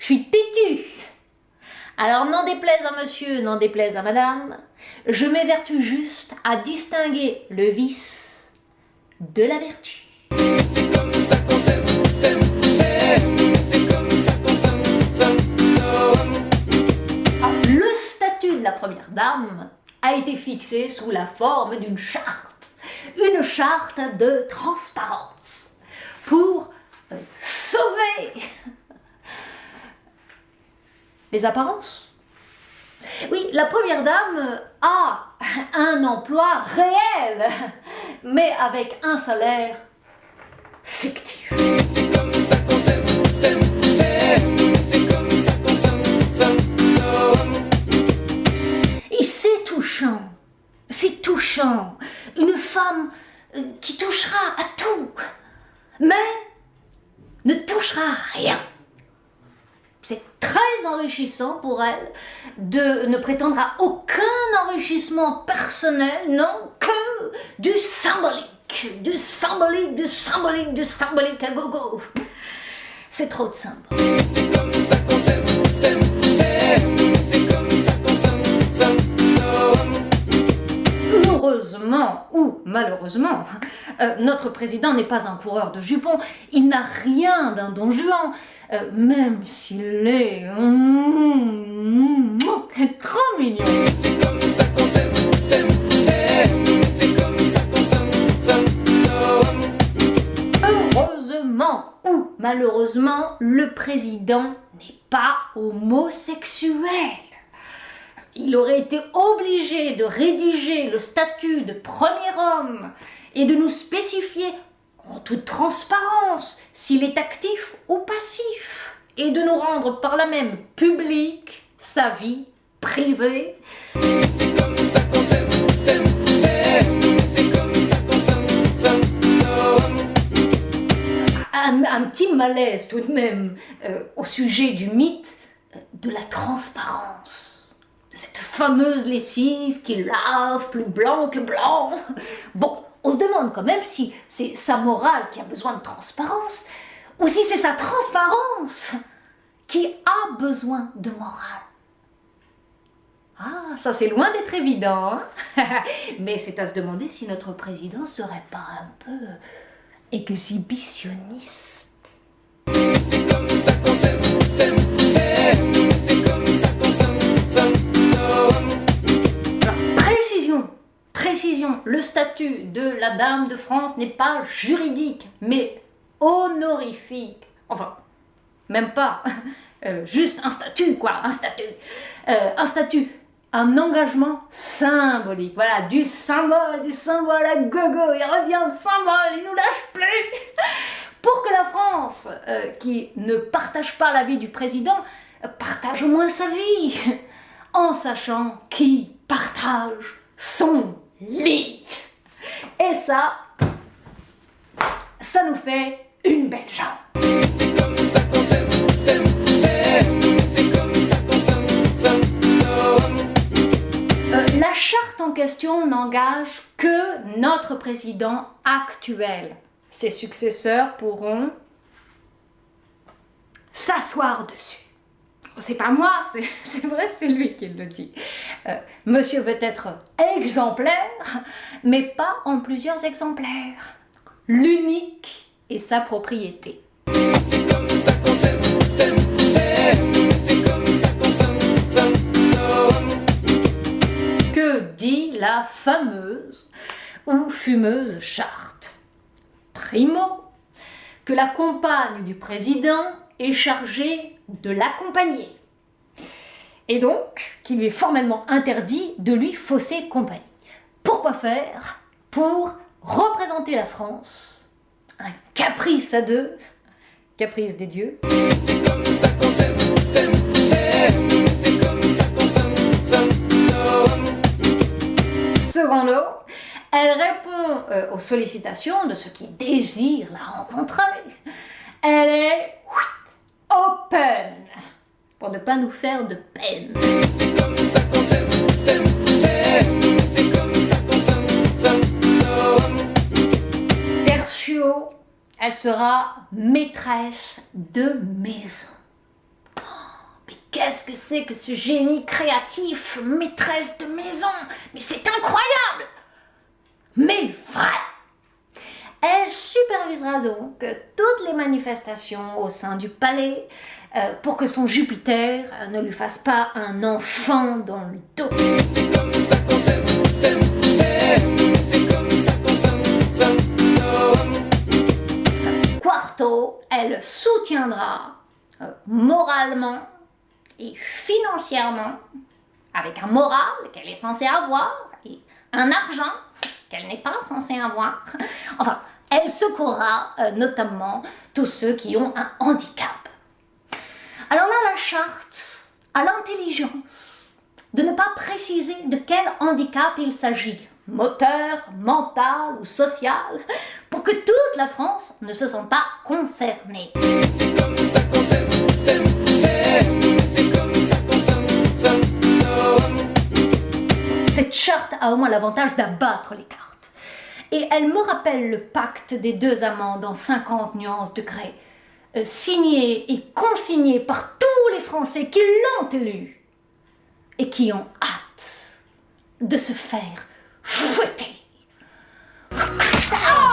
je suis têtue. Alors n'en déplaise à monsieur, n'en déplaise à madame, je m'évertue juste à distinguer le vice de la vertu. C'est comme ça qu'on s'aime, c'est comme ça qu'on s'aime. Le statut de la première dame a été fixé sous la forme d'une charte. Une charte de transparence pour sauver les apparences. Oui, la première dame a un emploi réel, mais avec un salaire fictif. C'est comme ça qu'on s'aime, c'est comme ça qu'on s'aime. Et c'est touchant, une femme qui touchera à tout, mais ne touchera à rien. C'est très enrichissant pour elle de ne prétendre à aucun enrichissement personnel, non, que du symbolique à gogo. C'est trop de symbole. C'est comme ça qu'on s'aime, c'est comme ça qu'on s'aime. Heureusement ou malheureusement, notre président n'est pas un coureur de jupons, il n'a rien d'un Don Juan, même s'il est trop mignon. C'est comme ça qu'on s'aime, c'est comme ça qu'on s'aime. Heureusement ou malheureusement, le président n'est pas homosexuel. Il aurait été obligé de rédiger le statut de premier homme et de nous spécifier en toute transparence s'il est actif ou passif et de nous rendre par là même public sa vie privée. C'est comme ça qu'on s'aime, c'est comme ça qu'on s'aime. Un petit malaise tout de même au sujet du mythe de la transparence. De cette fameuse lessive qui lave plus blanc que blanc. Bon, on se demande quand même si c'est sa morale qui a besoin de transparence ou si c'est sa transparence qui a besoin de morale. Ah, ça c'est loin d'être évident, hein. Mais c'est à se demander si notre président serait pas un peu exhibitionniste. C'est comme ça qu'on s'aime, c'est comme ça qu'on s'aime. Précision, le statut de la Dame de France n'est pas juridique, mais honorifique. Enfin, même pas, juste un statut, quoi, un statut, un engagement symbolique. Voilà, du symbole à gogo, il revient le symbole, il nous lâche plus. Pour que la France, qui ne partage pas la vie du président, partage au moins sa vie, en sachant qui partage son lit. Et ça nous fait une belle jambe. C'est comme ça qu'on s'aime, c'est comme ça qu'on s'aime. La charte en question n'engage que notre président actuel. Ses successeurs pourront s'asseoir dessus. C'est pas moi, c'est vrai, c'est lui qui le dit. Monsieur veut être exemplaire, mais pas en plusieurs exemplaires. L'unique est sa propriété. C'est comme ça qu'on s'aime, c'est comme ça qu'on s'aime. Que dit la fameuse ou fumeuse charte? Primo, que la compagne du président est chargée de l'accompagner. Et donc, qu'il lui est formellement interdit de lui fausser compagnie. Pourquoi faire? Pour représenter la France. Un caprice à deux. Caprice des dieux. C'est comme ça qu'on s'aime, c'est comme ça qu'on s'aime. Secondo, elle répond aux sollicitations de ceux qui désirent la rencontrer. Elle est open, pour ne pas nous faire de peine. C'est comme ça qu'on s'aime, c'est comme ça qu'on s'aime. Tertio, elle sera maîtresse de maison. qu'est-ce que c'est que ce génie créatif, maîtresse de maison? Mais c'est incroyable! Mais vrai! Elle supervisera donc toutes les manifestations au sein du palais pour que son Jupiter ne lui fasse pas un enfant dans le dos. C'est comme ça qu'on s'aime, s'aime, s'aime. C'est comme ça qu'on s'aime. Quarto, elle soutiendra moralement et financièrement, avec un moral qu'elle est censée avoir et un argent qu'elle n'est pas censée avoir. Enfin, elle secourra notamment tous ceux qui ont un handicap. Alors là, la charte a l'intelligence de ne pas préciser de quel handicap il s'agit, moteur, mental ou social, pour que toute la France ne se sente pas concernée. C'est comme ça qu'on s'aime, s'aime, s'aime. C'est comme ça qu'on s'aime. Cette charte a au moins l'avantage d'abattre les cartes. Et elle me rappelle le pacte des deux amants dans 50 nuances de gré, signé et consigné par tous les Français qui l'ont élu et qui ont hâte de se faire fouetter. Ah!